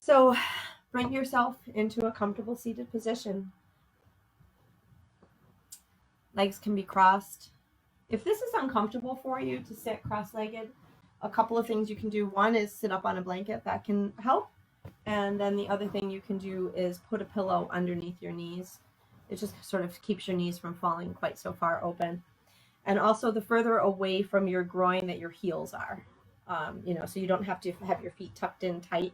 So bring yourself into a comfortable seated position. Legs can be crossed. If this is uncomfortable for you to sit cross-legged, a couple of things you can do. One is sit up on a blanket. That can help. And then the other thing you can do is put a pillow underneath your knees. It just sort of keeps your knees from falling quite so far open. And also the further away from your groin that your heels are. So you don't have to have your feet tucked in tight.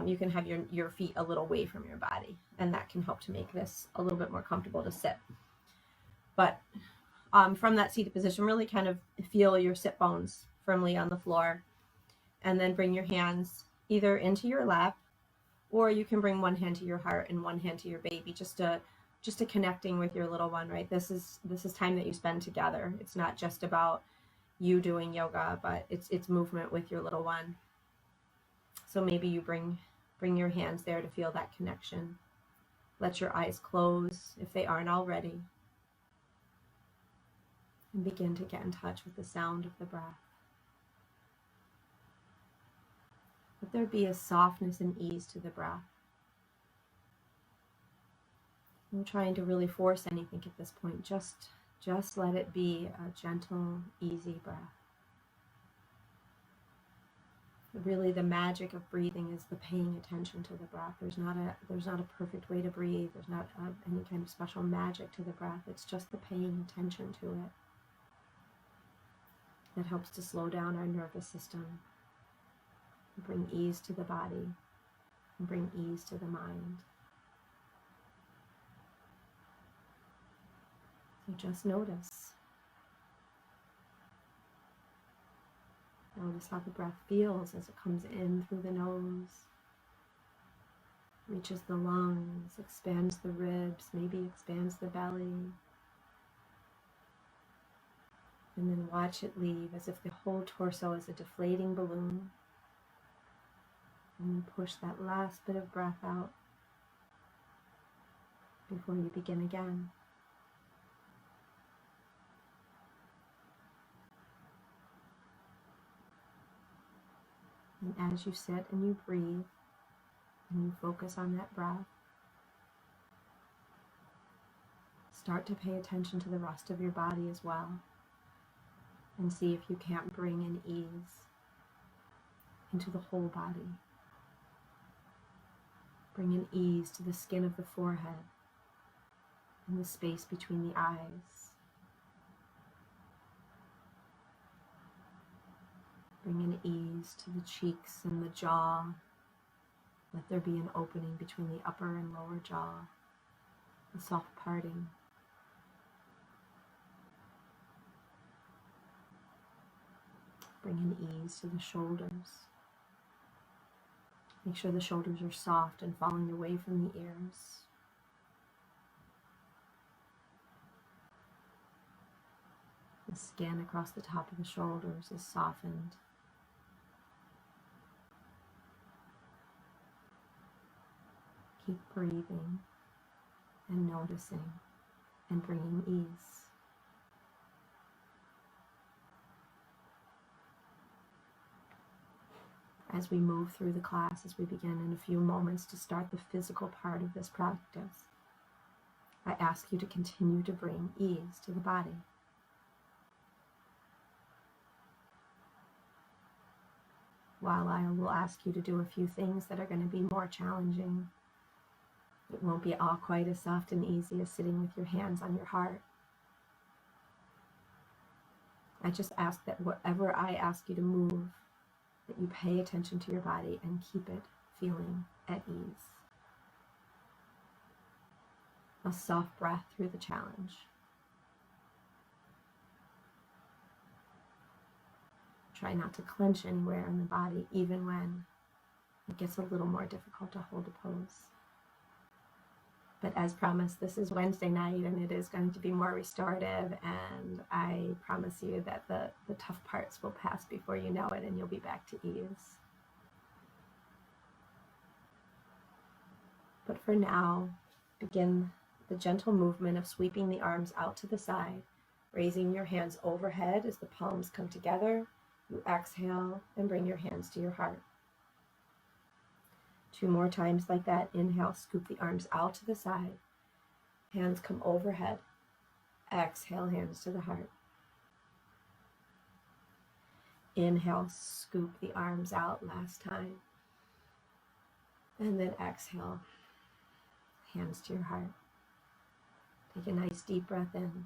You can have your feet a little away from your body, and that can help to make this a little bit more comfortable to sit. But from that seated position, really kind of feel your sit bones firmly on the floor, and then bring your hands either into your lap, or you can bring one hand to your heart and one hand to your baby, just to connecting with your little one, right? This is time that you spend together. It's not just about you doing yoga, but it's movement with your little one. So maybe you bring your hands there to feel that connection. Let your eyes close if they aren't already. And begin to get in touch with the sound of the breath. Let there be a softness and ease to the breath. I'm trying to really force anything at this point. Just let it be a gentle, easy breath. Really, the magic of breathing is the paying attention to the breath. There's not a perfect way to breathe. There's not any kind of special magic to the breath. It's just the paying attention to it that helps to slow down our nervous system, and bring ease to the body, and bring ease to the mind. So just notice. Notice how the breath feels as it comes in through the nose, reaches the lungs, expands the ribs, maybe expands the belly. And then watch it leave as if the whole torso is a deflating balloon. And you push that last bit of breath out before you begin again. And as you sit and you breathe, and you focus on that breath, start to pay attention to the rest of your body as well, and see if you can't bring an ease into the whole body. Bring an ease to the skin of the forehead and the space between the eyes. Bring an ease to the cheeks and the jaw. Let there be an opening between the upper and lower jaw, a soft parting. Bring an ease to the shoulders. Make sure the shoulders are soft and falling away from the ears. The skin across the top of the shoulders is softened. Keep breathing and noticing and bringing ease. As we move through the class, as we begin in a few moments to start the physical part of this practice, I ask you to continue to bring ease to the body. While I will ask you to do a few things that are going to be more challenging, it won't be all quite as soft and easy as sitting with your hands on your heart. I just ask that whatever I ask you to move, that you pay attention to your body and keep it feeling at ease. A soft breath through the challenge. Try not to clench anywhere in the body, even when it gets a little more difficult to hold a pose. But as promised, this is Wednesday night and it is going to be more restorative, and I promise you that the tough parts will pass before you know it and you'll be back to ease. But for now, begin the gentle movement of sweeping the arms out to the side, raising your hands overhead as the palms come together. You exhale and bring your hands to your heart. 2 more times like that. Inhale, scoop the arms out to the side. Hands come overhead. Exhale, hands to the heart. Inhale, scoop the arms out last time. And then exhale, hands to your heart. Take a nice deep breath in.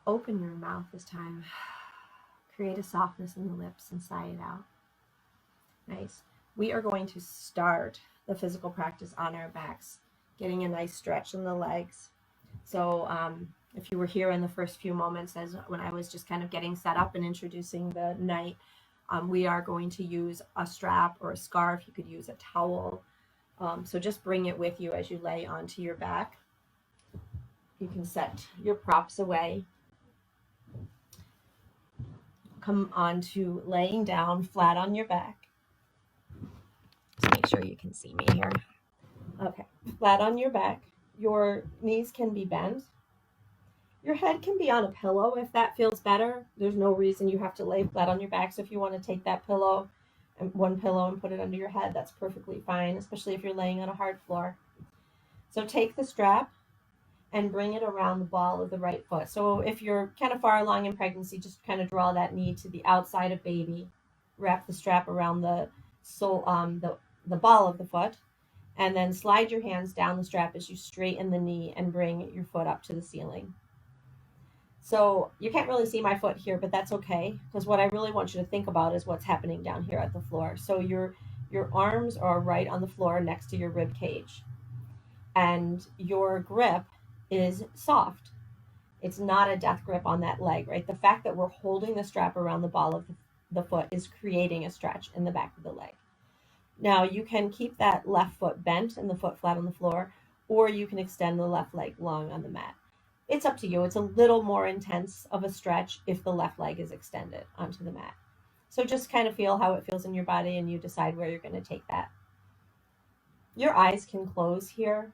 Open your mouth this time. Create a softness in the lips and sigh it out. Nice. We are going to start the physical practice on our backs, getting a nice stretch in the legs. So if you were here in the first few moments when I was just kind of getting set up and introducing the night, we are going to use a strap or a scarf. You could use a towel. So just bring it with you as you lay onto your back. You can set your props away. Come on to laying down flat on your back. Just make sure you can see me here. Okay, flat on your back. Your knees can be bent. Your head can be on a pillow if that feels better. There's no reason you have to lay flat on your back. So if you want to take that pillow and one pillow and put it under your head, that's perfectly fine, especially if you're laying on a hard floor. So take the strap and bring it around the ball of the right foot. So if you're kind of far along in pregnancy, just kind of draw that knee to the outside of baby. Wrap the strap around the ball of the foot, and then slide your hands down the strap as you straighten the knee and bring your foot up to the ceiling. So you can't really see my foot here, but that's okay, because what I really want you to think about is what's happening down here at the floor. So your arms are right on the floor next to your rib cage, and your grip is soft. It's not a death grip on that leg, right? The fact that we're holding the strap around the ball of the foot is creating a stretch in the back of the leg. Now you can keep that left foot bent and the foot flat on the floor, or you can extend the left leg long on the mat. It's up to you. It's a little more intense of a stretch if the left leg is extended onto the mat. So just kind of feel how it feels in your body and you decide where you're going to take that. Your eyes can close here,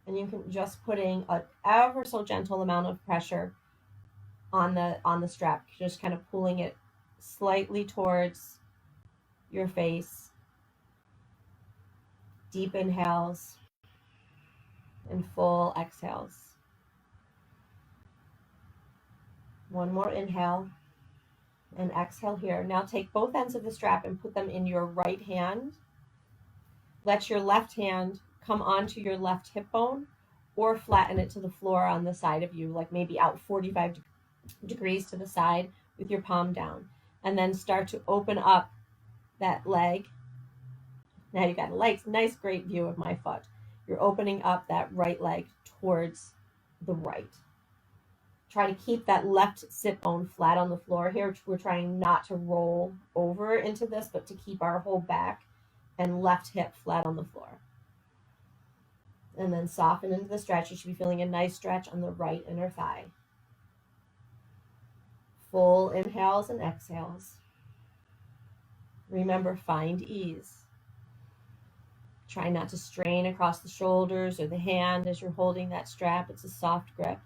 and you can just putting an ever so gentle amount of pressure on the strap, just kind of pulling it slightly towards your face. Deep inhales and full exhales. One more inhale and exhale here. Now take both ends of the strap and put them in your right hand. Let your left hand come onto your left hip bone, or flatten it to the floor on the side of you, like maybe out 45 degrees to the side with your palm down. And then start to open up that leg. Now you've got a nice great view of my foot. You're opening up that right leg towards the right. Try to keep that left sit bone flat on the floor here. We're trying not to roll over into this, but to keep our whole back and left hip flat on the floor. And then soften into the stretch. You should be feeling a nice stretch on the right inner thigh. Full inhales and exhales. Remember, find ease. Try not to strain across the shoulders or the hand as you're holding that strap. It's a soft grip.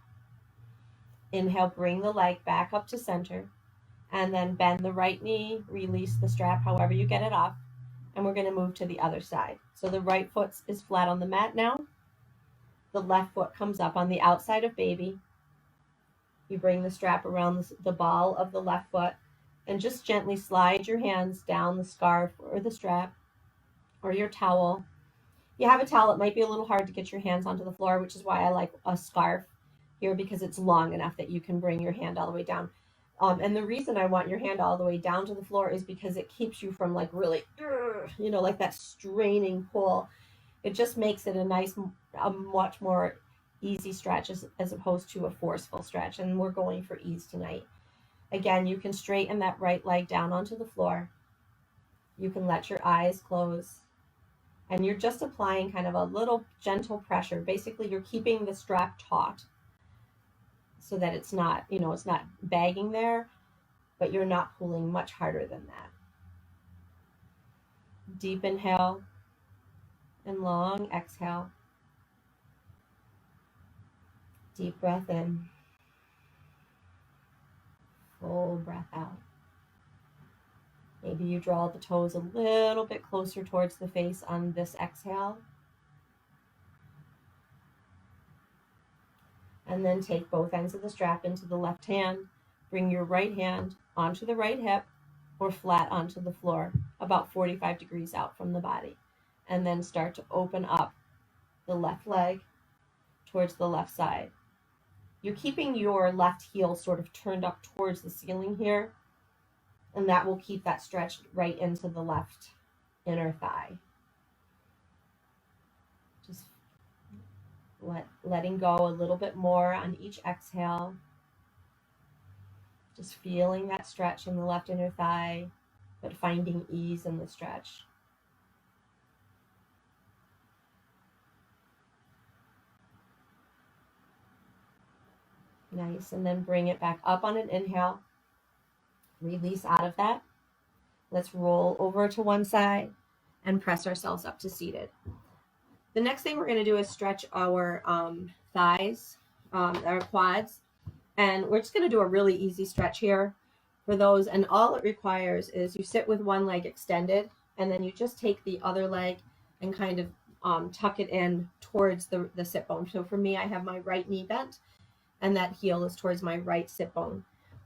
Inhale, bring the leg back up to center, and then bend the right knee, release the strap however you get it off, and we're going to move to the other side. So the right foot is flat on the mat now. The left foot comes up on the outside of baby. You bring the strap around the ball of the left foot and just gently slide your hands down the scarf or the strap or your towel. You have a towel, it might be a little hard to get your hands onto the floor, which is why I like a scarf here, because it's long enough that you can bring your hand all the way down. And the reason I want your hand all the way down to the floor is because it keeps you from like really, like that straining pull. It just makes it a much more easy stretch as opposed to a forceful stretch. And we're going for ease tonight. Again, you can straighten that right leg down onto the floor. You can let your eyes close. And you're just applying kind of a little gentle pressure. Basically, you're keeping the strap taut so that it's not, it's not bagging there, but you're not pulling much harder than that. Deep inhale and long exhale. Deep breath in. Full breath out. Maybe you draw the toes a little bit closer towards the face on this exhale. And then take both ends of the strap into the left hand. Bring your right hand onto the right hip or flat onto the floor, about 45 degrees out from the body. And then start to open up the left leg towards the left side. You're keeping your left heel sort of turned up towards the ceiling here, and that will keep that stretched right into the left inner thigh. Just letting go a little bit more on each exhale. Just feeling that stretch in the left inner thigh, but finding ease in the stretch. Nice, and then bring it back up on an inhale. Release out of that. Let's roll over to one side and press ourselves up to seated. The next thing we're going to do is stretch our thighs, our quads, and we're just going to do a really easy stretch here for those, and all it requires is you sit with one leg extended, and then you just take the other leg and kind of tuck it in towards the sit bone. So for me, I have my right knee bent, and that heel is towards my right sit bone.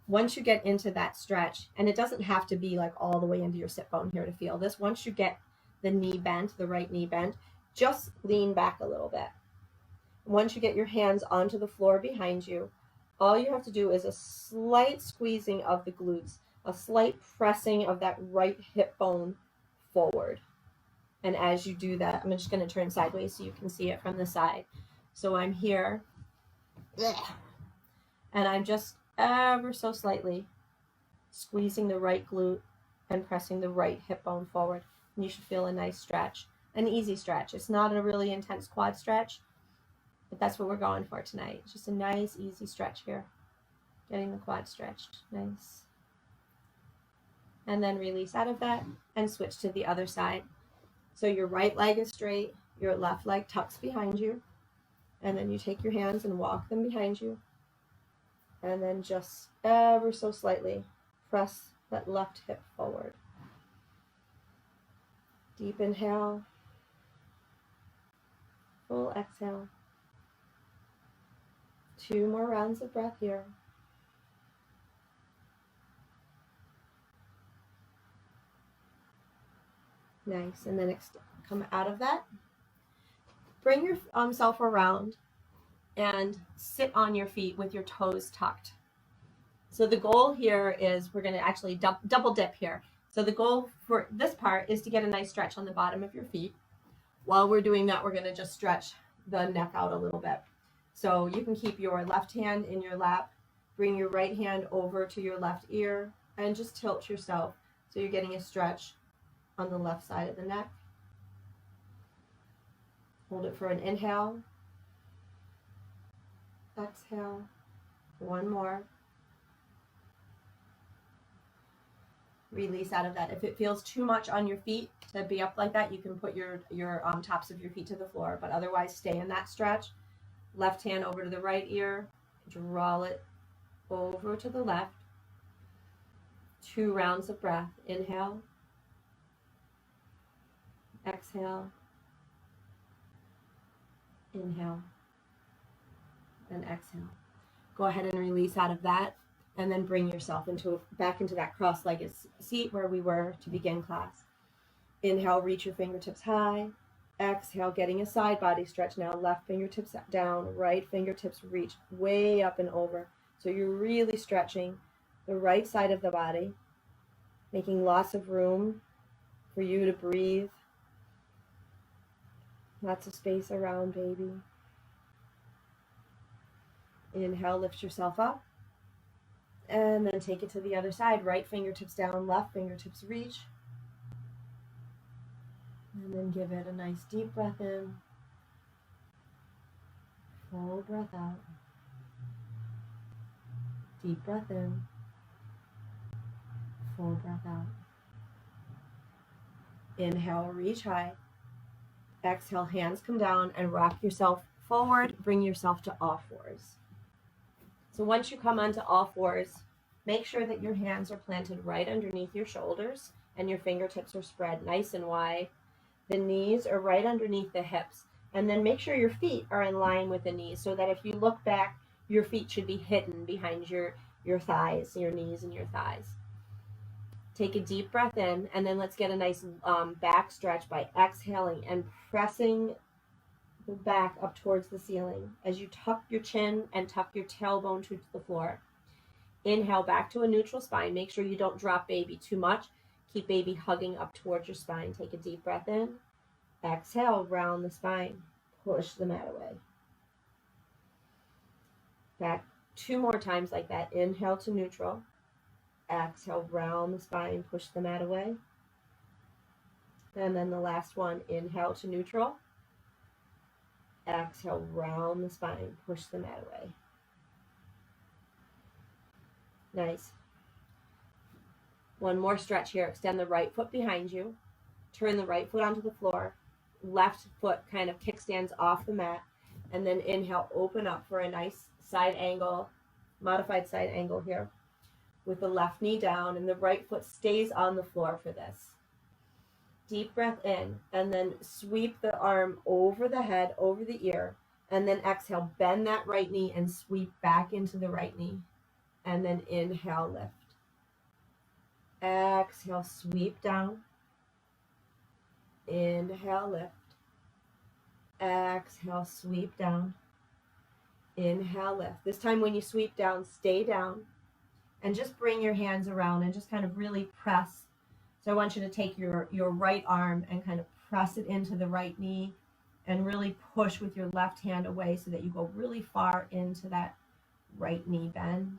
Once you get into that stretch, and it doesn't have to be like all the way into your sit bone here to feel this, once you get the knee bent, the right knee bent, just lean back a little bit. Once you get your hands onto the floor behind you, all you have to do is a slight squeezing of the glutes, a slight pressing of that right hip bone forward. And as you do that, I'm just going to turn sideways so you can see it from the side. So I'm here, and I'm just ever so slightly squeezing the right glute and pressing the right hip bone forward. And you should feel a nice stretch, an easy stretch. It's not a really intense quad stretch, but that's what we're going for tonight. It's just a nice, easy stretch here. Getting the quad stretched. Nice. And then release out of that and switch to the other side. So your right leg is straight, your left leg tucks behind you, and then you take your hands and walk them behind you. And then just ever so slightly press that left hip forward. Deep inhale. Full exhale. 2 more rounds of breath here. Nice. And then come out of that. Bring yourself around and sit on your feet with your toes tucked. So the goal here is we're going to actually double dip here. So the goal for this part is to get a nice stretch on the bottom of your feet. While we're doing that, we're going to just stretch the neck out a little bit. So you can keep your left hand in your lap, bring your right hand over to your left ear, and just tilt yourself so you're getting a stretch on the left side of the neck. Hold it for an inhale. Exhale. 1 more. Release out of that. If it feels too much on your feet to be up like that, you can put your tops of your feet to the floor, but otherwise stay in that stretch. Left hand over to the right ear, draw it over to the left. 2 rounds of breath. Inhale. Exhale. Inhale. And exhale. Go ahead and release out of that, and then bring yourself back into that cross-legged seat where we were to begin class. Inhale, reach your fingertips high. Exhale, getting a side body stretch now. Left fingertips down, right fingertips reach way up and over. So you're really stretching the right side of the body, making lots of room for you to breathe. Lots of space around, baby. Inhale, lift yourself up. And then take it to the other side. Right fingertips down, left fingertips reach. And then give it a nice deep breath in. Full breath out. Deep breath in. Full breath out. Inhale, reach high. Exhale, hands come down and rock yourself forward. Bring yourself to all fours. So once you come onto all fours, make sure that your hands are planted right underneath your shoulders. and your fingertips are spread nice and wide. The knees are right underneath the hips. And then make sure your feet are in line with the knees so that if you look back, your feet should be hidden behind your thighs, your knees and your thighs. Take a deep breath in, and then let's get a nice back stretch by exhaling and pressing the back up towards the ceiling as you tuck your chin and tuck your tailbone to the floor. Inhale back to a neutral spine. Make sure you don't drop baby too much. Keep baby hugging up towards your spine. Take a deep breath in. Exhale, round the spine. Push the mat away. Back 2 more times like that. Inhale to neutral. Exhale, round the spine. Push the mat away. And then the last one. Inhale to neutral. Exhale, round the spine. Push the mat away. Nice. One more stretch here. Extend the right foot behind you. Turn the right foot onto the floor. Left foot kind of kickstands off the mat. And then inhale, open up for a nice side angle, modified side angle here with the left knee down, and the right foot stays on the floor for this. Deep breath in, and then sweep the arm over the head, over the ear, and then exhale, bend that right knee and sweep back into the right knee. And then inhale, lift. Exhale, sweep down. Inhale, lift. Exhale, sweep down. Inhale, lift. This time when you sweep down, stay down and just bring your hands around and just kind of really press. So I want you to take your right arm and kind of press it into the right knee and really push with your left hand away so that you go really far into that right knee bend.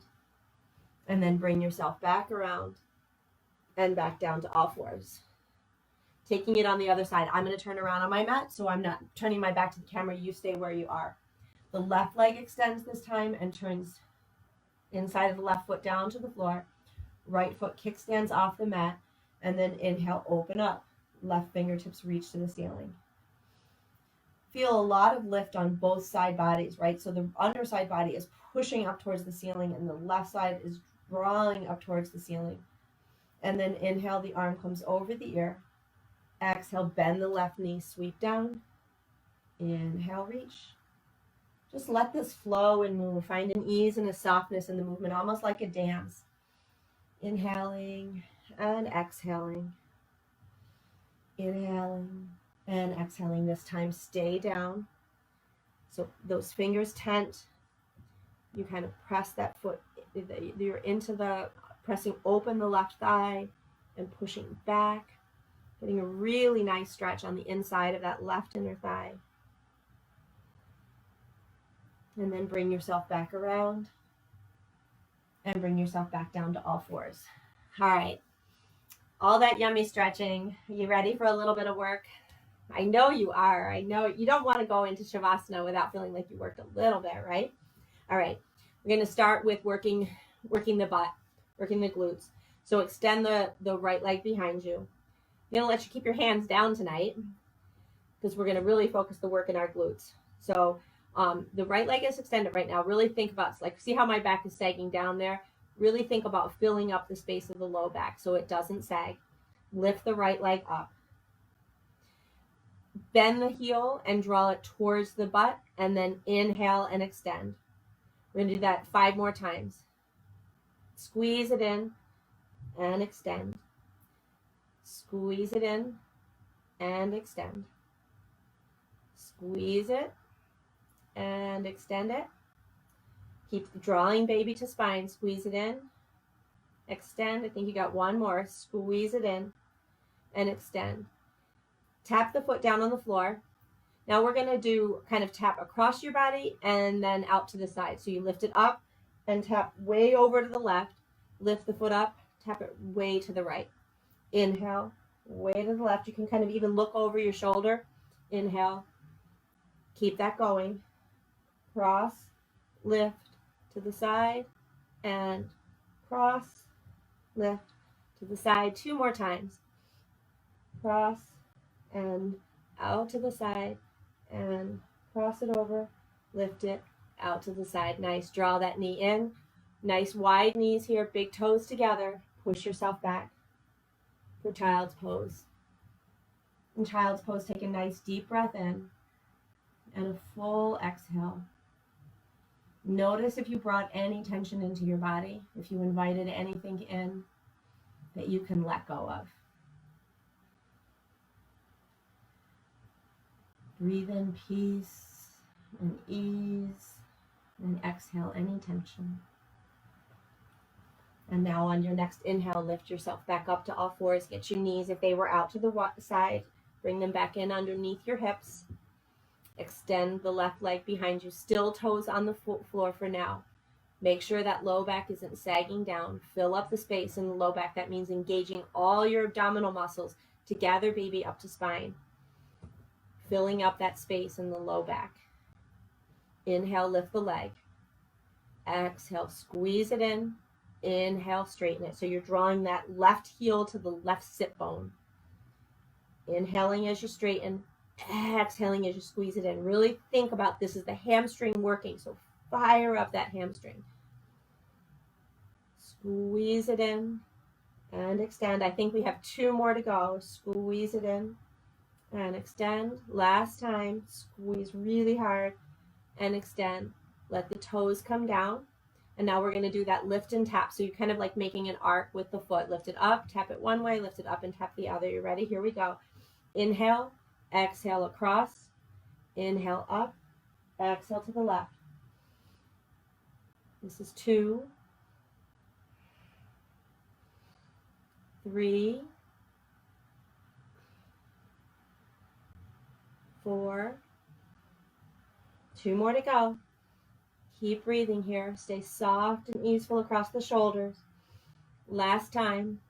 And then bring yourself back around and back down to all fours. Taking it on the other side. I'm going to turn around on my mat, so I'm not turning my back to the camera. You stay where you are. The left leg extends this time and turns inside of the left foot down to the floor. Right foot kickstands off the mat, and then inhale, open up. Left fingertips reach to the ceiling. Feel a lot of lift on both side bodies, right? So the underside body is pushing up towards the ceiling, and the left side is drawing up towards the ceiling. And then inhale, the arm comes over the ear. Exhale, bend the left knee, sweep down. Inhale, reach. Just let this flow and move. Find an ease and a softness in the movement, almost like a dance. Inhaling and exhaling. Inhaling and exhaling. This time, stay down. So those fingers tent. You kind of press that foot. You're into the pressing open the left thigh and pushing back. Getting a really nice stretch on the inside of that left inner thigh. And then bring yourself back around and bring yourself back down to all fours. All right. All that yummy stretching. Are you ready for a little bit of work? I know you are. I know you don't want to go into Shavasana without feeling like you worked a little bit, right? All right. We're going to start with working the butt, working the glutes. So extend the right leg behind you. I'm going to let you keep your hands down tonight because we're going to really focus the work in our glutes. So the right leg is extended right now. Really think about, like, see how my back is sagging down there? Really think about filling up the space of the low back so it doesn't sag. Lift the right leg up. Bend the heel and draw it towards the butt, and then inhale and extend. We're going to do that 5 more times. Squeeze it in and extend. Squeeze it in and extend. Squeeze it and extend it. Keep drawing baby to spine. Squeeze it in. Extend. I think you got one more. Squeeze it in and extend. Tap the foot down on the floor. Now we're going to do kind of tap across your body and then out to the side. So you lift it up and tap way over to the left. Lift the foot up. Tap it way to the right. Inhale, way to the left. You can kind of even look over your shoulder. Inhale. Keep that going. Cross, lift to the side, and cross, lift to the side. 2 more times. Cross, and out to the side, and cross it over, lift it, out to the side. Nice. Draw that knee in. Nice wide knees here, big toes together. Push yourself back. for child's pose. In child's pose, take a nice deep breath in and a full exhale. Notice if you brought any tension into your body, if you invited anything in that you can let go of. Breathe in peace and ease, and exhale any tension. And now on your next inhale, lift yourself back up to all fours. Get your knees, if they were out to the side, bring them back in underneath your hips. Extend the left leg behind you, still toes on the floor for now. Make sure that low back isn't sagging down. Fill up the space in the low back. That means engaging all your abdominal muscles to gather baby up to spine. Filling up that space in the low back. Inhale, lift the leg. Exhale, squeeze it in. Inhale, straighten it. So you're drawing that left heel to the left sit bone. Inhaling as you straighten. Exhaling as you squeeze it in. Really think about this as the hamstring working. So fire up that hamstring. Squeeze it in and extend. I think we have 2 more to go. Squeeze it in and extend. Last time. Squeeze really hard and extend. Let the toes come down. And now we're going to do that lift and tap. So you're kind of like making an arc with the foot. Lift it up, tap it one way, lift it up and tap the other. You ready? Here we go. Inhale, exhale across. Inhale up, exhale to the left. This is 2, 3, 4, 2 more to go. Keep breathing here. Stay soft and easeful across the shoulders. Last time.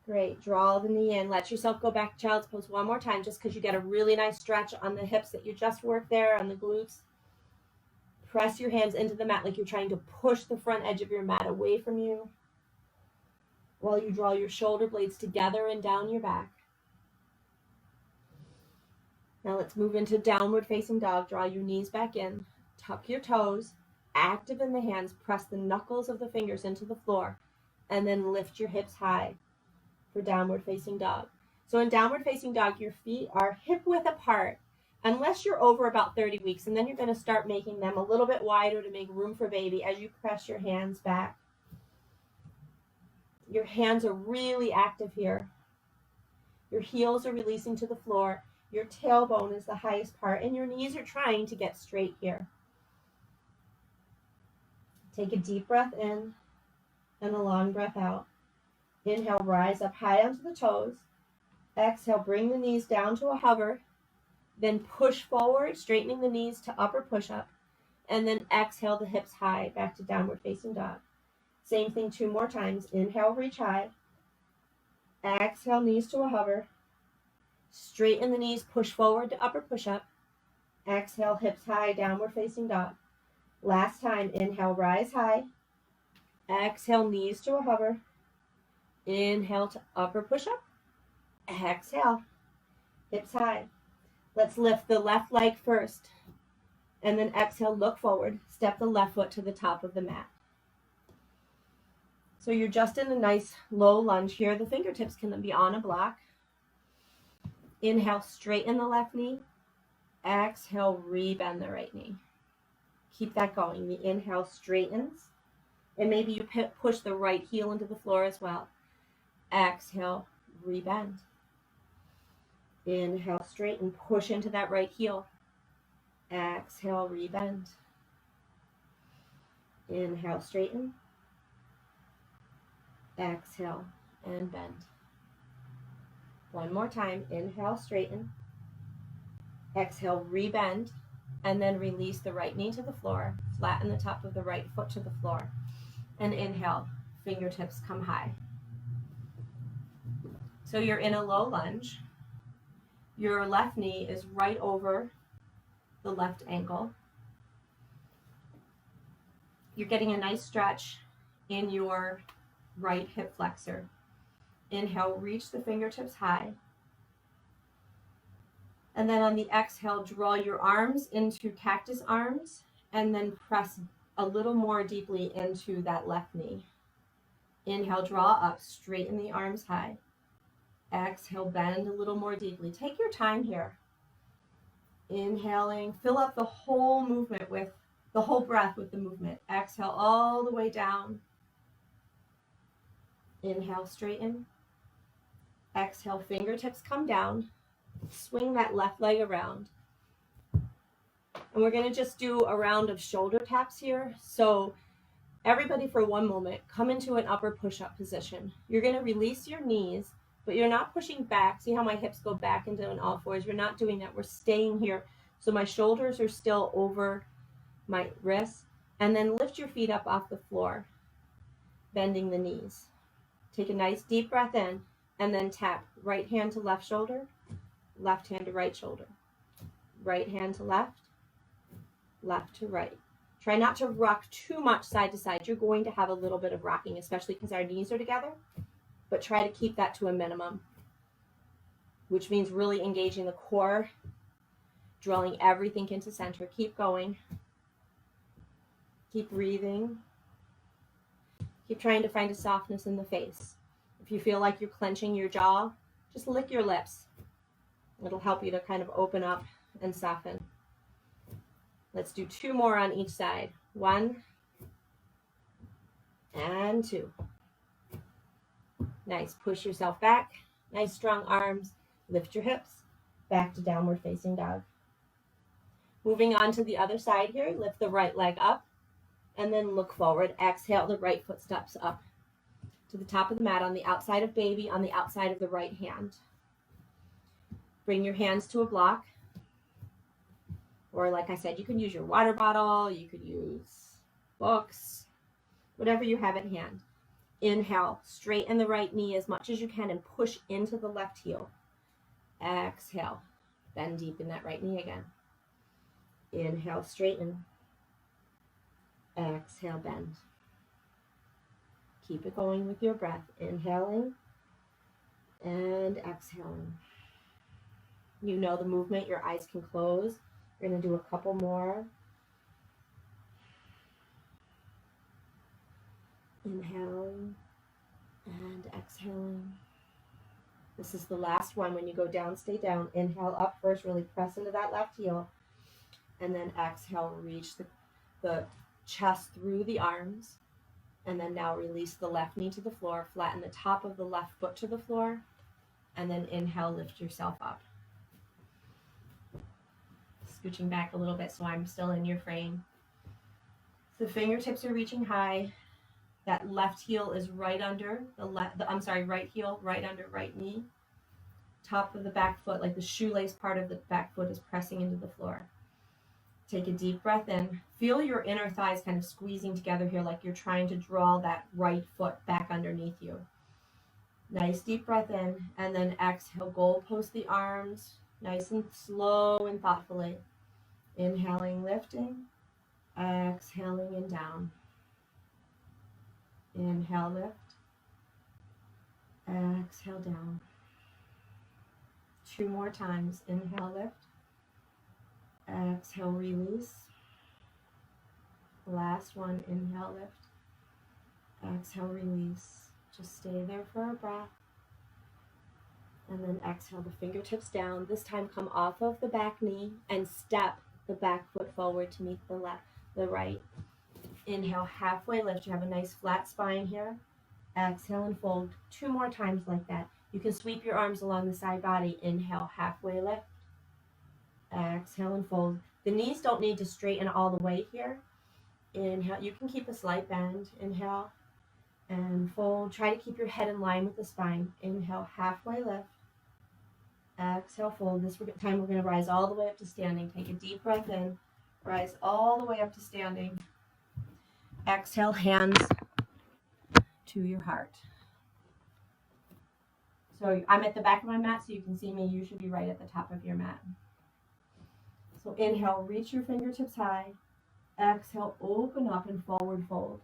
Great. Draw the knee in. Let yourself go back to child's pose one more time, just because you get a really nice stretch on the hips that you just worked there, on the glutes. Press your hands into the mat like you're trying to push the front edge of your mat away from you while you draw your shoulder blades together and down your back. Now let's move into downward facing dog. Draw your knees back in. Tuck your toes, active in the hands, press the knuckles of the fingers into the floor, and then lift your hips high for downward facing dog. So in downward facing dog, your feet are hip width apart, unless you're over about 30 weeks, and then you're going to start making them a little bit wider to make room for baby as you press your hands back. Your hands are really active here. Your heels are releasing to the floor. Your tailbone is the highest part, and your knees are trying to get straight here. Take a deep breath in and a long breath out. Inhale, rise up high onto the toes. Exhale, bring the knees down to a hover. Then push forward, straightening the knees to upper push-up. And then exhale the hips high, back to downward facing dog. Same thing 2 more times. Inhale, reach high. Exhale, knees to a hover. Straighten the knees, push forward to upper push-up. Exhale, hips high, downward facing dog. Last time, inhale, rise high. Exhale, knees to a hover. Inhale to upper push-up. Exhale, hips high. Let's lift the left leg first. And then exhale, look forward. Step the left foot to the top of the mat. So you're just in a nice low lunge here. The fingertips can be on a block. Inhale, straighten the left knee. Exhale, rebend the right knee. Keep that going. The inhale straightens. And maybe you push the right heel into the floor as well. Exhale, rebend. Inhale, straighten. Push into that right heel. Exhale, rebend. Inhale, straighten. Exhale, and bend. One more time. Inhale, straighten. Exhale, rebend. And then release the right knee to the floor. Flatten the top of the right foot to the floor. And inhale, fingertips come high. So you're in a low lunge. Your left knee is right over the left ankle. You're getting a nice stretch in your right hip flexor. Inhale, reach the fingertips high. And then on the exhale, draw your arms into cactus arms and then press a little more deeply into that left knee. Inhale, draw up, straighten the arms high. Exhale, bend a little more deeply. Take your time here. Inhaling, fill up the whole movement with the whole breath with the movement. Exhale all the way down. Inhale, straighten. Exhale, fingertips come down. Swing that left leg around. And we're going to just do a round of shoulder taps here. So everybody for one moment, come into an upper push-up position. You're going to release your knees, but you're not pushing back. See how my hips go back into an all fours? We're not doing that. We're staying here. So my shoulders are still over my wrists. And then lift your feet up off the floor, bending the knees. Take a nice deep breath in, and then tap right hand to left shoulder, left hand to right shoulder, right hand to left, left to right. Try not to rock too much side to side. You're going to have a little bit of rocking, especially because our knees are together, but try to keep that to a minimum, which means really engaging the core, drilling everything into center. Keep going. Keep breathing. Keep trying to find a softness in the face. If you feel like you're clenching your jaw, just lick your lips. It'll help you to kind of open up and soften. Let's do 2 more on each side. 1 and 2. Nice. Push yourself back. Nice strong arms. Lift your hips. Back to downward facing dog. Moving on to the other side here. Lift the right leg up and then look forward. Exhale, the right foot steps up to the top of the mat on the outside of baby, on the outside of the right hand. Bring your hands to a block. Or like I said, you can use your water bottle, you could use books, whatever you have at hand. Inhale, straighten the right knee as much as you can and push into the left heel. Exhale, bend deep in that right knee again. Inhale, straighten. Exhale, bend. Keep it going with your breath. Inhaling and exhaling. You know the movement, your eyes can close. We're going to do a couple more. Inhaling and exhaling. This is the last one. When you go down, stay down. Inhale up first, really press into that left heel. And then exhale, reach the chest through the arms. And then now release the left knee to the floor, flatten the top of the left foot to the floor. And then inhale, lift yourself up. Scooching back a little bit so I'm still in your frame. The fingertips are reaching high. That left heel is right under right heel, right under right knee. Top of the back foot, like the shoelace part of the back foot, is pressing into the floor. Take a deep breath in. Feel your inner thighs kind of squeezing together here, like you're trying to draw that right foot back underneath you. Nice deep breath in, and then exhale, goalpost the arms, nice and slow and thoughtfully. Inhaling, lifting, exhaling and down. Inhale, lift, exhale, down. 2 more times. Inhale, lift, exhale, release. Last one. Inhale, lift, exhale, release. Just stay there for a breath. And then exhale the fingertips down. This time come off of the back knee and step the back foot forward to meet the right. Inhale, halfway lift. You have a nice flat spine here. Exhale and fold 2 more times like that. You can sweep your arms along the side body. Inhale, halfway lift. Exhale and fold. The knees don't need to straighten all the way here. Inhale, you can keep a slight bend. Inhale and fold. Try to keep your head in line with the spine. Inhale, halfway lift. Exhale, fold. This time we're going to rise all the way up to standing. Take a deep breath in. Rise all the way up to standing. Exhale, hands to your heart. So I'm at the back of my mat, so you can see me. You should be right at the top of your mat. So inhale, reach your fingertips high. Exhale, open up and forward fold.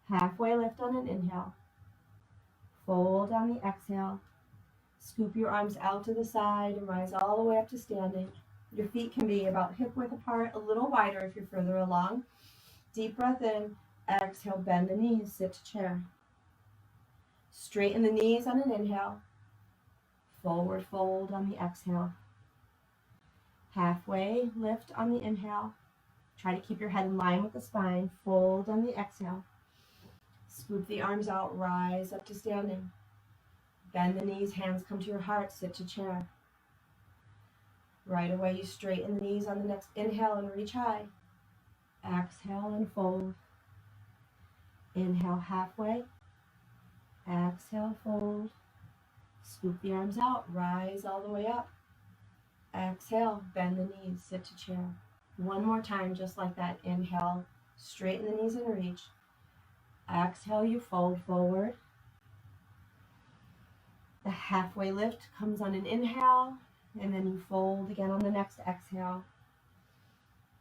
Halfway lift on an inhale. Fold on the exhale. Scoop your arms out to the side and rise all the way up to standing. Your feet can be about hip width apart, a little wider if you're further along. Deep breath in. Exhale, bend the knees, sit to chair. Straighten the knees on an inhale. Forward fold on the exhale. Halfway lift on the inhale. Try to keep your head in line with the spine. Fold on the exhale. Scoop the arms out, rise up to standing. Bend the knees, hands come to your heart, sit to chair. Right away you straighten the knees on the next inhale and reach high. Exhale and fold. Inhale halfway. Exhale, fold. Scoop the arms out, rise all the way up. Exhale, bend the knees, sit to chair. One more time, just like that. Inhale, straighten the knees and reach. Exhale, you fold forward. The halfway lift comes on an inhale, and then you fold again on the next exhale.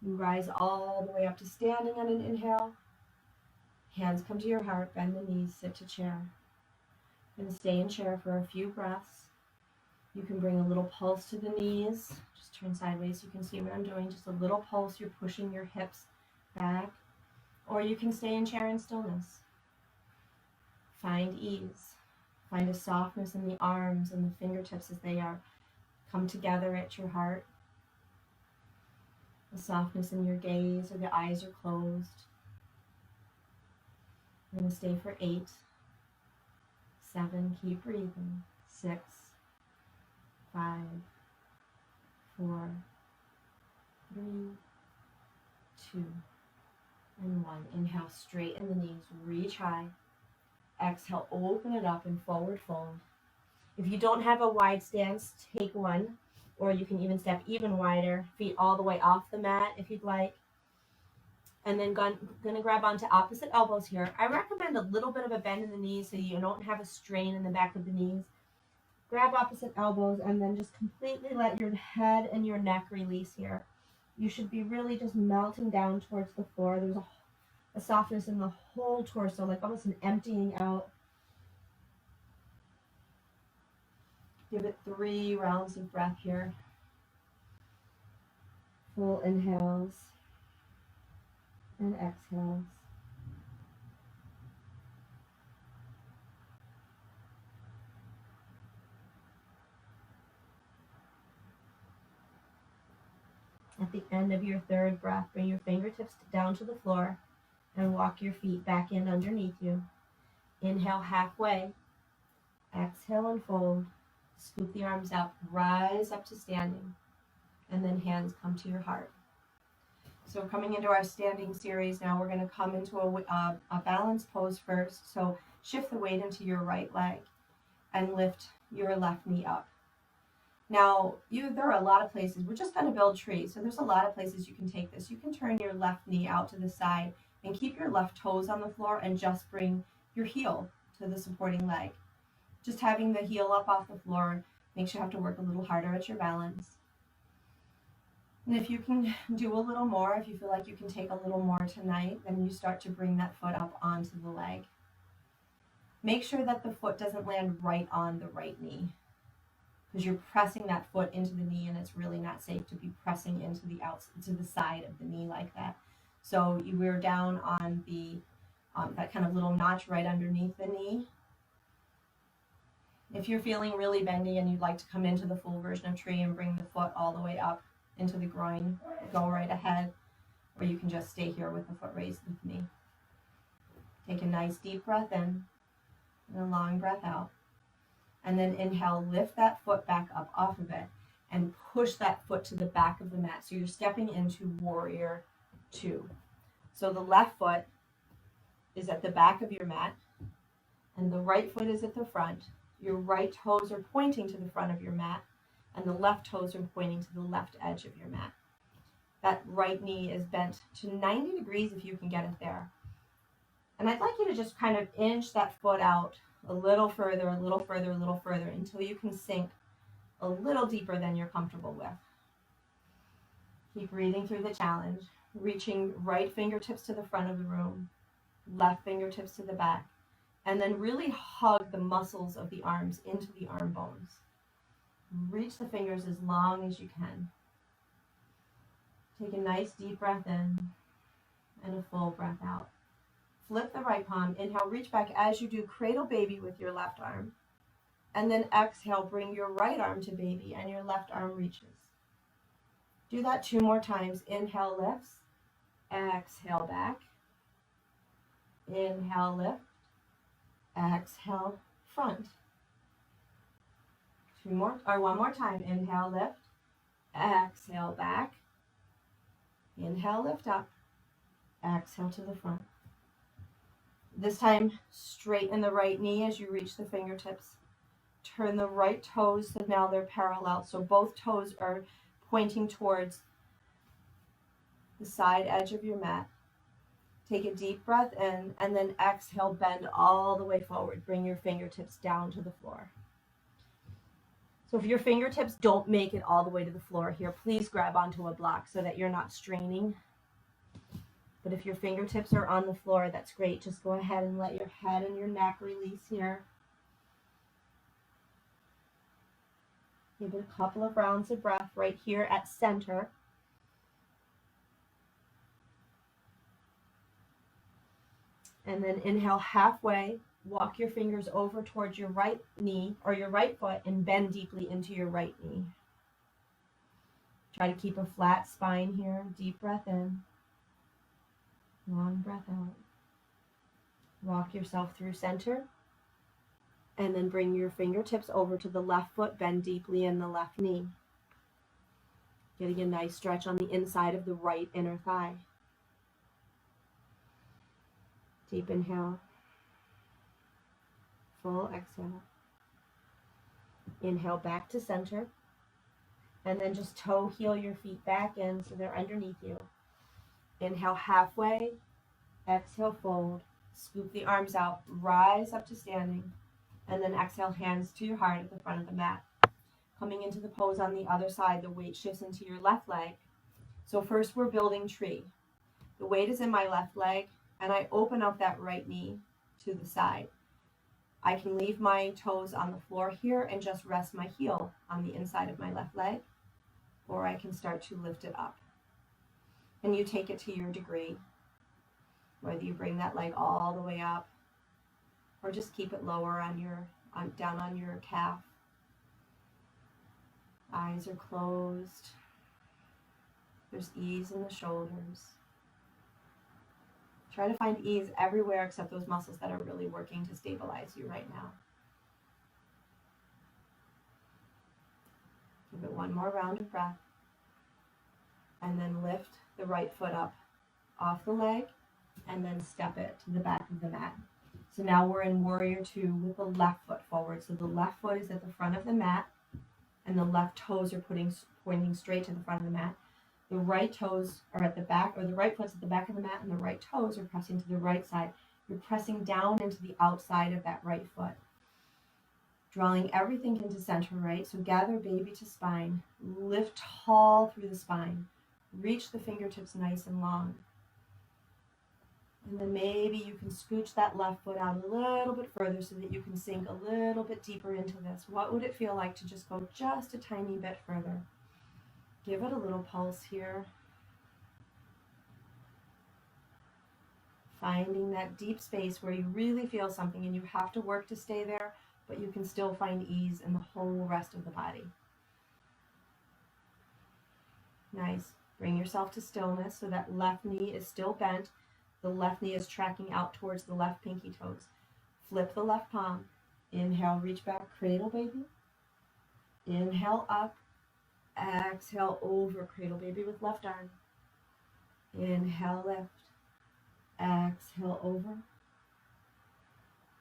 You rise all the way up to standing on an inhale. Hands come to your heart, bend the knees, sit to chair. You're going to stay in chair for a few breaths. You can bring a little pulse to the knees. Just turn sideways so you can see what I'm doing. Just a little pulse. You're pushing your hips back. Or you can stay in chair in stillness. Find ease. Find a softness in the arms and the fingertips as they are come together at your heart. A softness in your gaze or the eyes are closed. We're going to stay for 8, 7, keep breathing. 6, 5, 4, 3, 2, and 1. Inhale, straighten the knees, reach high. Exhale, open it up and forward fold. If you don't have a wide stance, take one, or you can even step even wider, feet all the way off the mat if you'd like. And then going to grab onto opposite elbows here. I recommend a little bit of a bend in the knees so you don't have a strain in the back of the knees. Grab opposite elbows and then just completely let your head and your neck release here. You should be really just melting down towards the floor. There's a softness in the whole torso, like almost an emptying out. Give it 3 rounds of breath here. Full inhales and exhales. At the end of your 3rd breath, bring your fingertips down to the floor and walk your feet back in underneath you. Inhale halfway. Exhale and fold. Scoop the arms out, rise up to standing, and then hands come to your heart. So coming into our standing series now, we're going to come into a balance pose first. So shift the weight into your right leg and lift your left knee up. Now, there are a lot of places. We're just going to build trees, so there's a lot of places you can take this. You can turn your left knee out to the side and keep your left toes on the floor and just bring your heel to the supporting leg. Just having the heel up off the floor makes you have to work a little harder at your balance. And if you can do a little more, if you feel like you can take a little more tonight, then you start to bring that foot up onto the leg. Make sure that the foot doesn't land right on the right knee, because you're pressing that foot into the knee and it's really not safe to be pressing into the side of the knee like that. So we're down on the that kind of little notch right underneath the knee. If you're feeling really bendy and you'd like to come into the full version of tree and bring the foot all the way up into the groin, go right ahead, or you can just stay here with the foot raised with me. Take a nice deep breath in and a long breath out. And then inhale, lift that foot back up off of it and push that foot to the back of the mat. So you're stepping into warrior 2. So the left foot is at the back of your mat and the right foot is at the front. Your right toes are pointing to the front of your mat and the left toes are pointing to the left edge of your mat. That right knee is bent to 90 degrees if you can get it there. And I'd like you to just kind of inch that foot out a little further, a little further, a little further until you can sink a little deeper than you're comfortable with. Keep breathing through the challenge, reaching right fingertips to the front of the room, left fingertips to the back, and then really hug the muscles of the arms into the arm bones. Reach the fingers as long as you can. Take a nice deep breath in and a full breath out. Flip the right palm. Inhale, reach back as you do cradle baby with your left arm. And then exhale, bring your right arm to baby and your left arm reaches. Do that 2 more times. Inhale, lifts. Exhale, back. Inhale, lift. Exhale, front. 2 more, or 1 more time. Inhale, lift. Exhale, back. Inhale, lift up. Exhale to the front. This time, straighten the right knee as you reach the fingertips. Turn the right toes so now they're parallel. So both toes are pointing towards the side edge of your mat. Take a deep breath in and then exhale, bend all the way forward. Bring your fingertips down to the floor. So if your fingertips don't make it all the way to the floor here, please grab onto a block so that you're not straining. But if your fingertips are on the floor, that's great. Just go ahead and let your head and your neck release here. Give it a couple of rounds of breath right here at center. And then inhale halfway. Walk your fingers over towards your right knee or your right foot and bend deeply into your right knee. Try to keep a flat spine here. Deep breath in. Long breath out. Walk yourself through center. And then bring your fingertips over to the left foot. Bend deeply in the left knee. Getting a nice stretch on the inside of the right inner thigh. Deep inhale. Full exhale. Inhale back to center. And then just toe heel your feet back in so they're underneath you. Inhale halfway. Exhale, fold. Scoop the arms out. Rise up to standing. And then exhale, hands to your heart at the front of the mat. Coming into the pose on the other side, the weight shifts into your left leg. So first we're building tree. The weight is in my left leg, and I open up that right knee to the side. I can leave my toes on the floor here and just rest my heel on the inside of my left leg, or I can start to lift it up. And you take it to your degree, whether you bring that leg all the way up, or just keep it lower down on your calf. Eyes are closed. There's ease in the shoulders. Try to find ease everywhere except those muscles that are really working to stabilize you right now. Give it 1 more round of breath. And then lift the right foot up off the leg and then step it to the back of the mat. So now we're in Warrior 2 with the left foot forward. So the left foot is at the front of the mat and the left toes are pointing straight to the front of the mat. The right toes are at the back, or the right foot's at the back of the mat and the right toes are pressing to the right side. You're pressing down into the outside of that right foot. Drawing everything into center, right? So gather baby to spine. Lift tall through the spine. Reach the fingertips nice and long. And then maybe you can scooch that left foot out a little bit further so that you can sink a little bit deeper into this. What would it feel like to just go just a tiny bit further? Give it a little pulse here. Finding that deep space where you really feel something and you have to work to stay there, but you can still find ease in the whole rest of the body. Nice. Bring yourself to stillness so that left knee is still bent. The left knee is tracking out towards the left pinky toes. Flip the left palm. Inhale, reach back, cradle baby. Inhale up. Exhale over, cradle baby with left arm. Inhale, lift. Exhale over.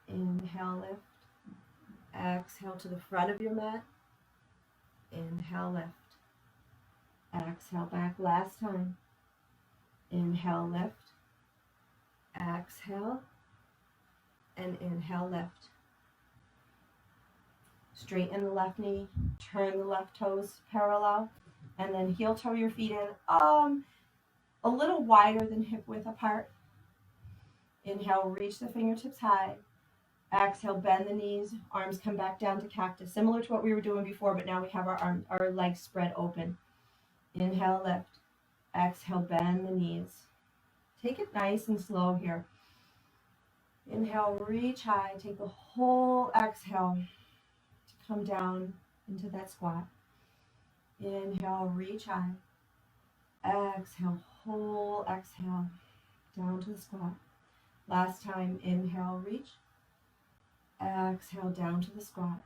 Inhale, lift. Exhale to the front of your mat. Inhale, lift. Exhale back last time. Inhale, lift. Exhale. And inhale, lift. Straighten the left knee. Turn the left toes parallel. And then heel toe your feet in a little wider than hip width apart. Inhale, reach the fingertips high. Exhale, bend the knees. Arms come back down to cactus. Similar to what we were doing before, but now we have our legs spread open. Inhale, lift. Exhale, bend the knees. Take it nice and slow here. Inhale, reach high. Take the whole exhale come down into that squat. Inhale, reach high. Exhale, whole exhale, down to the squat. Last time, inhale, reach. Exhale, down to the squat.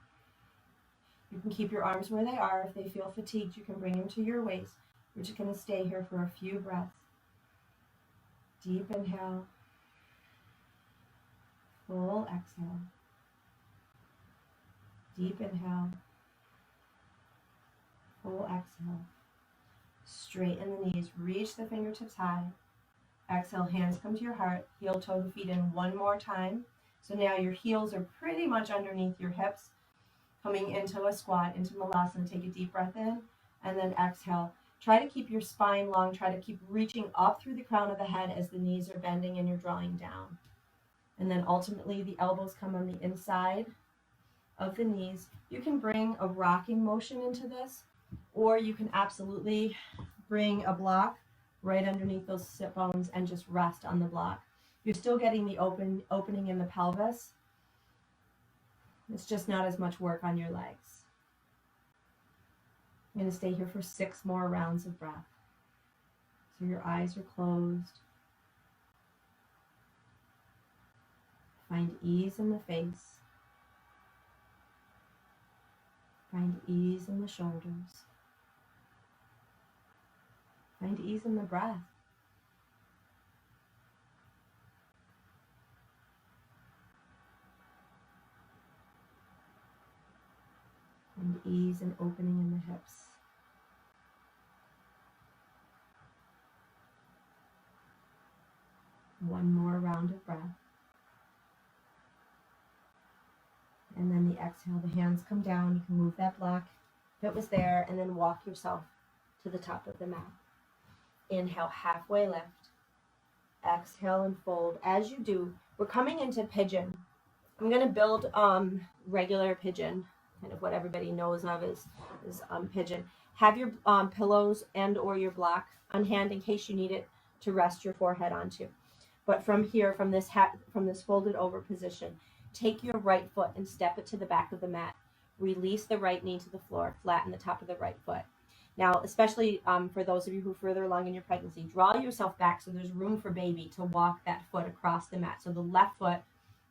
You can keep your arms where they are. If they feel fatigued, you can bring them to your waist. We're just going to stay here for a few breaths. Deep inhale. Full exhale. Deep inhale. Full exhale. Straighten the knees. Reach the fingertips high. Exhale, hands come to your heart. Heel, toe the feet in one more time. So now your heels are pretty much underneath your hips. Coming into a squat, into Malasana. Take a deep breath in and then exhale. Try to keep your spine long. Try to keep reaching up through the crown of the head as the knees are bending and you're drawing down. And then ultimately the elbows come on the inside of the knees. You can bring a rocking motion into this, or you can absolutely bring a block right underneath those sit bones and just rest on the block. You're still getting the opening in the pelvis. It's just not as much work on your legs. I'm going to stay here for 6 more rounds of breath. So your eyes are closed. Find ease in the face. Find ease in the shoulders. Find ease in the breath. And ease and opening in the hips. One more round of breath. And then the exhale, the hands come down. You can move that block if it was there, and then walk yourself to the top of the mat. Inhale, halfway lift. Exhale and fold. As you do, we're coming into pigeon. I'm going to build regular pigeon. Kind of what everybody knows of is pigeon. Have your pillows and or your block on hand in case you need it to rest your forehead onto. But from here, from this folded over position, take your right foot and step it to the back of the mat. Release the right knee to the floor. Flatten the top of the right foot. Now, especially for those of you who are further along in your pregnancy, draw yourself back so there's room for baby to walk that foot across the mat. So the left foot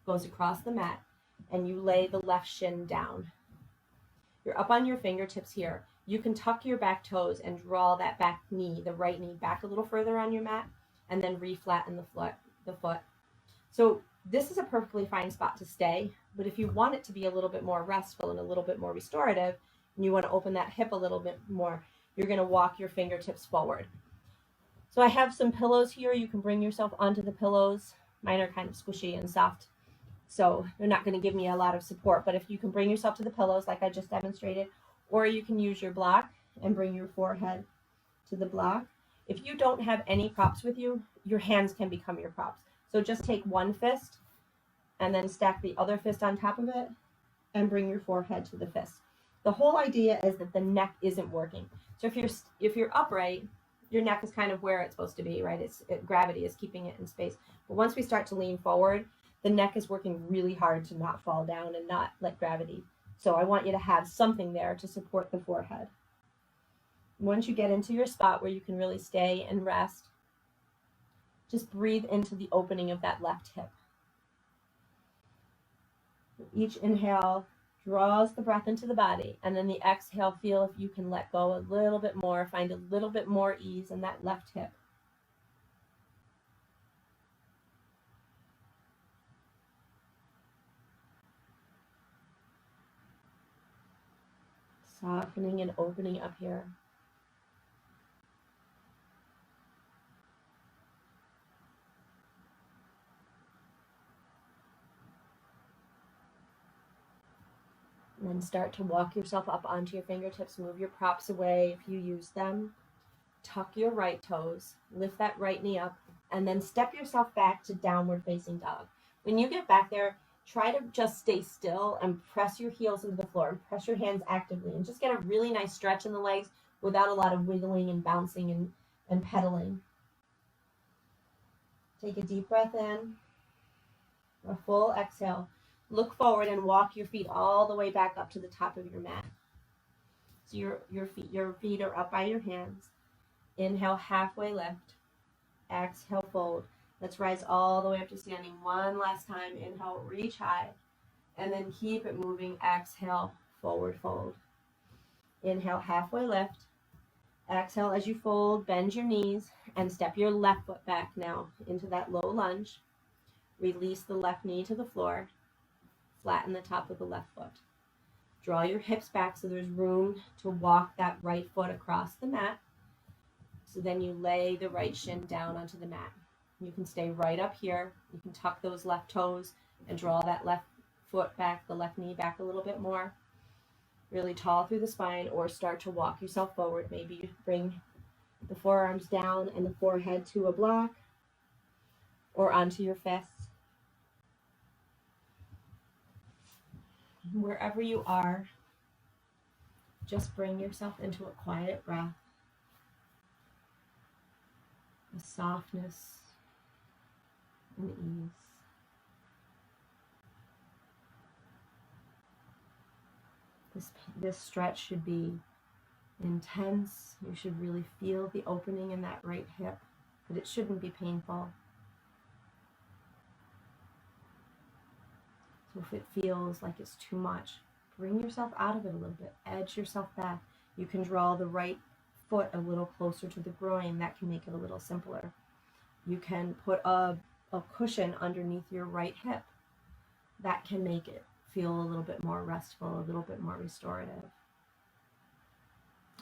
goes across the mat and you lay the left shin down. You're up on your fingertips here. You can tuck your back toes and draw that back knee, the right knee, back a little further on your mat and then reflatten the foot. So this is a perfectly fine spot to stay, but if you want it to be a little bit more restful and a little bit more restorative, and you want to open that hip a little bit more, you're going to walk your fingertips forward. So I have some pillows here. You can bring yourself onto the pillows. Mine are kind of squishy and soft, so they're not going to give me a lot of support, but if you can bring yourself to the pillows like I just demonstrated, or you can use your block and bring your forehead to the block. If you don't have any props with you, your hands can become your props. So just take one fist and then stack the other fist on top of it and bring your forehead to the fist. The whole idea is that the neck isn't working. So if you're upright, your neck is kind of where it's supposed to be, right? Gravity is keeping it in space. But once we start to lean forward, the neck is working really hard to not fall down and not let gravity. So I want you to have something there to support the forehead. Once you get into your spot where you can really stay and rest, just breathe into the opening of that left hip. Each inhale draws the breath into the body, and then the exhale, feel if you can let go a little bit more, find a little bit more ease in that left hip. Softening and opening up here. And then start to walk yourself up onto your fingertips. Move your props away if you use them. Tuck your right toes. Lift that right knee up. And then step yourself back to downward facing dog. When you get back there, try to just stay still and press your heels into the floor. And press your hands actively. And just get a really nice stretch in the legs without a lot of wiggling and bouncing and pedaling. Take a deep breath in. A full exhale. look forward and walk your feet all the way back up to the top of your mat. So your feet are up by your hands. Inhale, halfway lift. Exhale, fold. Let's rise all the way up to standing one last time. Inhale, reach high. And then keep it moving. Exhale, forward fold. Inhale, halfway lift. Exhale as you fold, bend your knees and step your left foot back now into that low lunge. Release the left knee to the floor. Flatten the top of the left foot. Draw your hips back so there's room to walk that right foot across the mat. So then you lay the right shin down onto the mat. You can stay right up here. You can tuck those left toes and draw that left foot back, the left knee back a little bit more. Really tall through the spine, or start to walk yourself forward. Maybe you bring the forearms down and the forehead to a block or onto your fists. Wherever you are, just bring yourself into a quiet breath, a softness and ease. This stretch should be intense. You should really feel the opening in that right hip, but it shouldn't be painful. So if it feels like it's too much, bring yourself out of it a little bit. Edge yourself back. You can draw the right foot a little closer to the groin. That can make it a little simpler. You can put a cushion underneath your right hip. That can make it feel a little bit more restful, a little bit more restorative.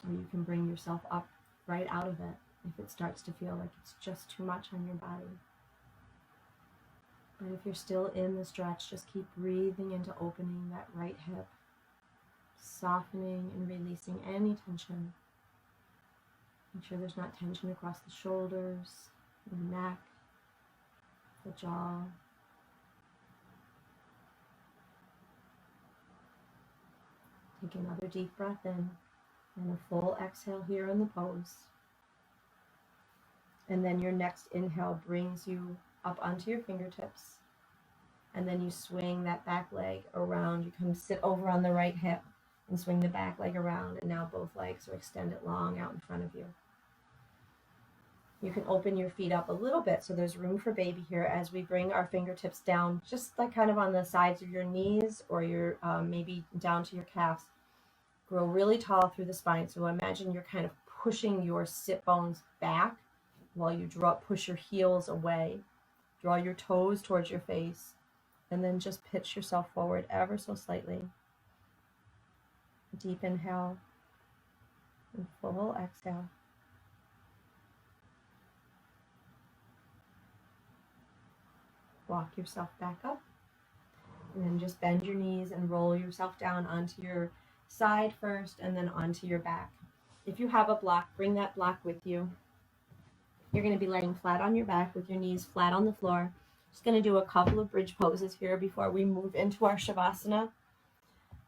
Or you can bring yourself up right out of it if it starts to feel like it's just too much on your body. But if you're still in the stretch, just keep breathing into opening that right hip, softening and releasing any tension. Make sure there's not tension across the shoulders, the neck, the jaw. Take another deep breath in and a full exhale here in the pose. And then your next inhale brings you up onto your fingertips. And then you swing that back leg around. You come sit over on the right hip and swing the back leg around. And now both legs are extended long out in front of you. You can open your feet up a little bit so there's room for baby here as we bring our fingertips down, just like kind of on the sides of your knees or your maybe down to your calves. Grow really tall through the spine. So imagine you're kind of pushing your sit bones back while you push your heels away. Draw your toes towards your face and then just pitch yourself forward ever so slightly. Deep inhale and full exhale. Walk yourself back up and then just bend your knees and roll yourself down onto your side first and then onto your back. If you have a block, bring that block with you. You're going to be laying flat on your back with your knees flat on the floor. Just going to do a couple of bridge poses here before we move into our Shavasana.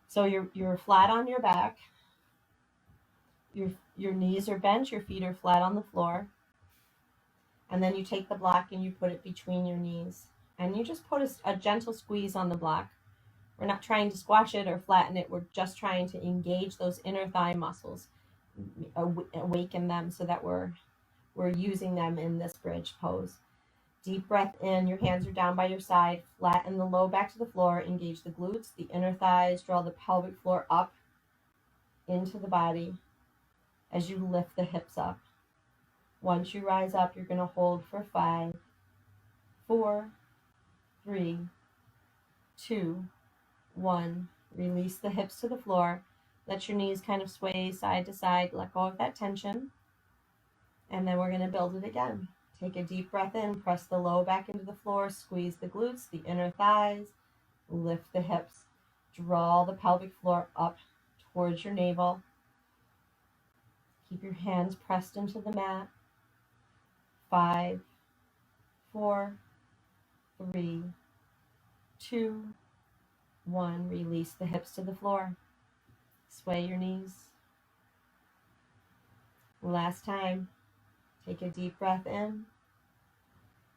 So you're flat on your back. Your knees are bent, your feet are flat on the floor. And then you take the block and you put it between your knees. And you just put a gentle squeeze on the block. We're not trying to squash it or flatten it. We're just trying to engage those inner thigh muscles, awaken them so that we're using them in this bridge pose. Deep breath in. Your hands are down by your side. Flatten the low back to the floor. Engage the glutes, the inner thighs. Draw the pelvic floor up into the body as you lift the hips up. Once you rise up, you're going to hold for 5, 4, 3, 2, 1. Release the hips to the floor. Let your knees kind of sway side to side. Let go of that tension. And then we're going to build it again. Take a deep breath in. Press the low back into the floor. Squeeze the glutes, the inner thighs. Lift the hips. Draw the pelvic floor up towards your navel. Keep your hands pressed into the mat. 5, 4, 3, 2, 1. Release the hips to the floor. Sway your knees. Last time. Take a deep breath in.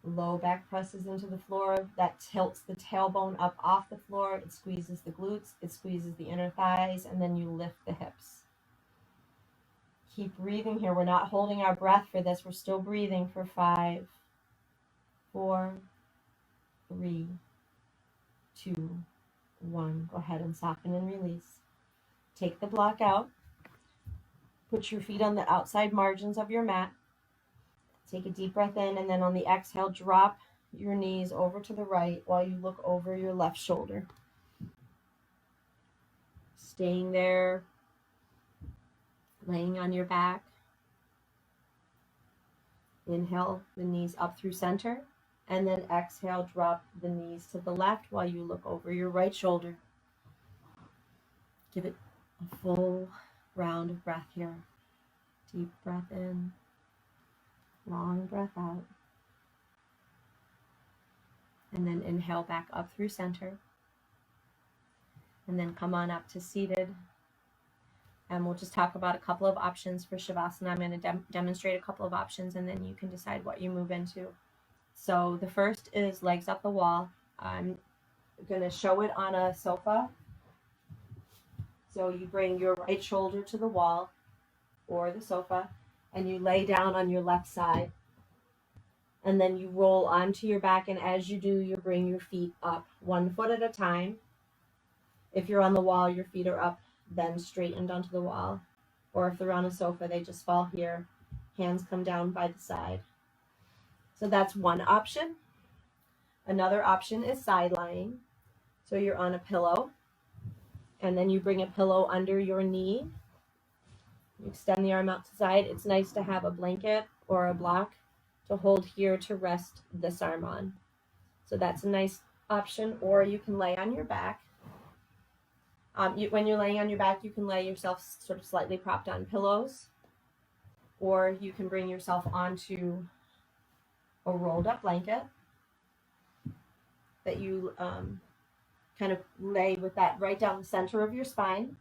Low back presses into the floor. That tilts the tailbone up off the floor. It squeezes the glutes. It squeezes the inner thighs. And then you lift the hips. Keep breathing here. We're not holding our breath for this. We're still breathing for 5, 4, 3, 2, 1. Go ahead and soften and release. Take the block out. Put your feet on the outside margins of your mat. Take a deep breath in, and then on the exhale, drop your knees over to the right while you look over your left shoulder. Staying there, laying on your back. Inhale the knees up through center, and then exhale, drop the knees to the left while you look over your right shoulder. Give it a full round of breath here. Deep breath in, long breath out. And then inhale back up through center. And then come on up to seated. And we'll just talk about a couple of options for Shavasana. I'm going to demonstrate a couple of options, and then you can decide what you move into. So the first is legs up the wall. I'm going to show it on a sofa. So you bring your right shoulder to the wall or the sofa, and you lay down on your left side. And then you roll onto your back, and as you do, you bring your feet up 1 foot at a time. If you're on the wall, your feet are up, then straightened onto the wall. Or if they're on a sofa, they just fall here. Hands come down by the side. So that's one option. Another option is side lying. So you're on a pillow, and then you bring a pillow under your knee. You extend the arm out to the side. It's nice to have a blanket or a block to hold here to rest this arm on. So that's a nice option. Or you can lay on your back. When you're laying on your back, you can lay yourself sort of slightly propped on pillows, or you can bring yourself onto a rolled up blanket that you kind of lay with that right down the center of your spine.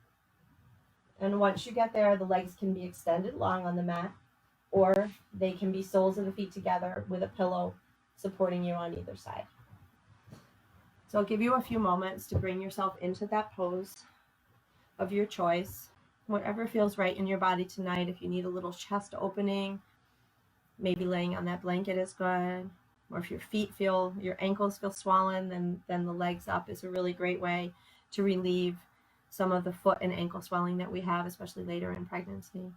And once you get there, the legs can be extended long on the mat, or they can be soles of the feet together with a pillow supporting you on either side. So I'll give you a few moments to bring yourself into that pose of your choice, whatever feels right in your body tonight. If you need a little chest opening, maybe laying on that blanket is good. Or if your ankles feel swollen, then the legs up is a really great way to relieve some of the foot and ankle swelling that we have, especially later in pregnancy.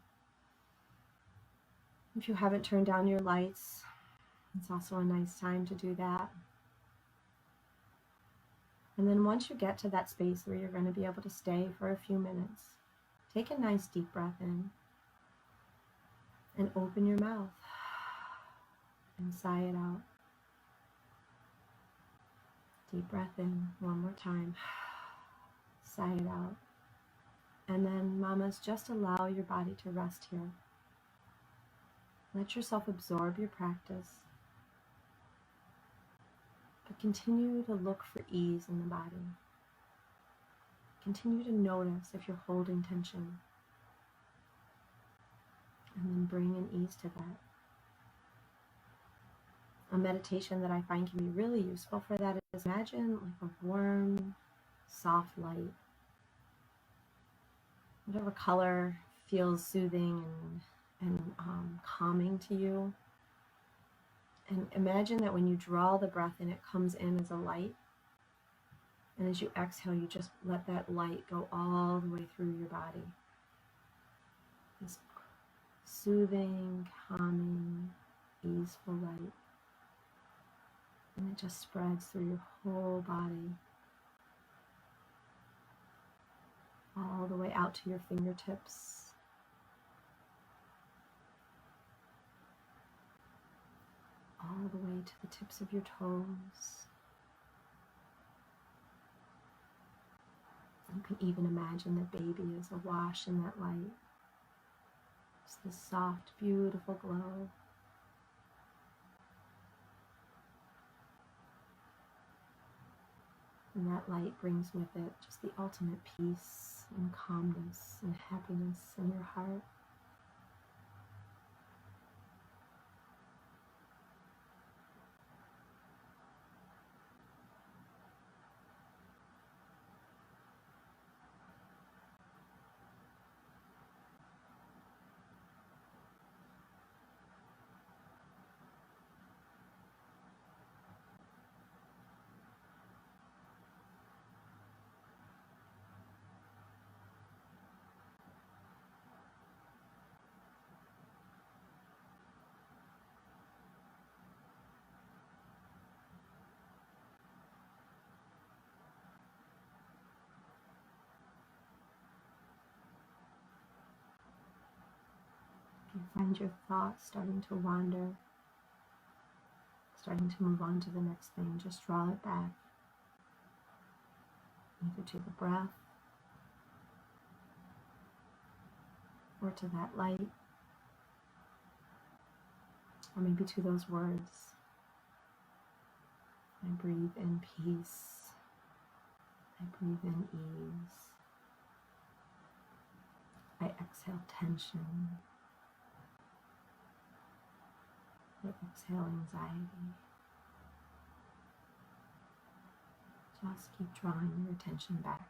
If you haven't turned down your lights, it's also a nice time to do that. And then once you get to that space where you're going to be able to stay for a few minutes, take a nice deep breath in and open your mouth and sigh it out. Deep breath in one more time, sigh it out. And then mamas, just allow your body to rest here. Let yourself absorb your practice. But continue to look for ease in the body. Continue to notice if you're holding tension. And then bring an ease to that. A meditation that I find can be really useful for that is imagine like a warm, soft light. Whatever color feels soothing and calming to you. And imagine that when you draw the breath in, it comes in as a light. And as you exhale, you just let that light go all the way through your body. This soothing, calming, easeful light. And it just spreads through your whole body. All the way out to your fingertips. All the way to the tips of your toes. You can even imagine that baby is awash in that light. Just this soft, beautiful glow. And that light brings with it just the ultimate peace and calmness and happiness in your heart. You find your thoughts starting to wander, starting to move on to the next thing. Just draw it back, either to the breath or to that light, or maybe to those words. I breathe in peace. I breathe in ease. I exhale tension. I exhale anxiety. Just keep drawing your attention back.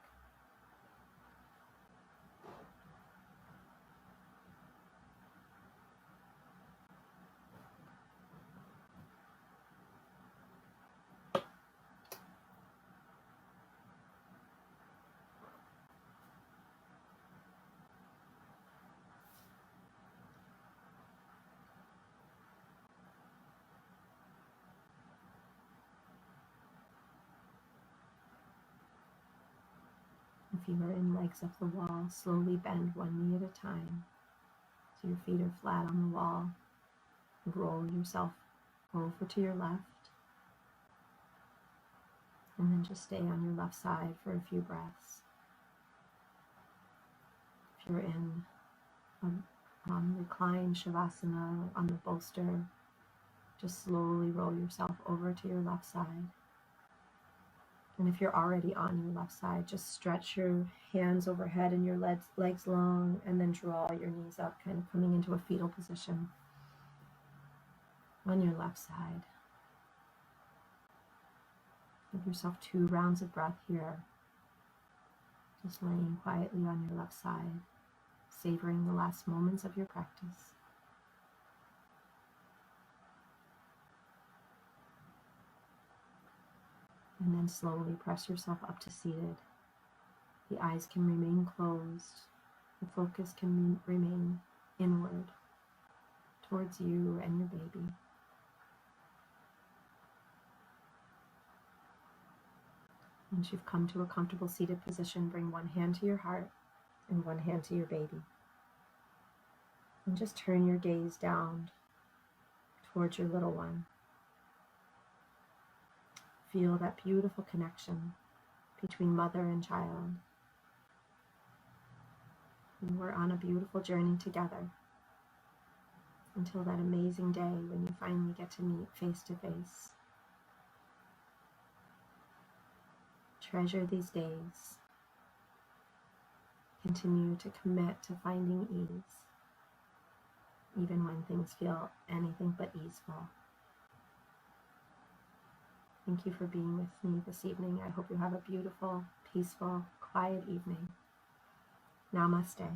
If you are in legs up the wall, slowly bend one knee at a time so your feet are flat on the wall. Roll yourself over to your left, and then just stay on your left side for a few breaths. If you're in reclined shavasana on the bolster, just slowly roll yourself over to your left side. And if you're already on your left side, just stretch your hands overhead and your legs long, and then draw your knees up, kind of coming into a fetal position on your left side. Give yourself 2 rounds of breath here, just laying quietly on your left side, savoring the last moments of your practice. And then slowly press yourself up to seated. The eyes can remain closed. The focus can remain inward, towards you and your baby. Once you've come to a comfortable seated position, bring one hand to your heart and one hand to your baby. And just turn your gaze down towards your little one. Feel that beautiful connection between mother and child. You are on a beautiful journey together until that amazing day when you finally get to meet face to face. Treasure these days. Continue to commit to finding ease, even when things feel anything but easeful. Thank you for being with me this evening. I hope you have a beautiful, peaceful, quiet evening. Namaste.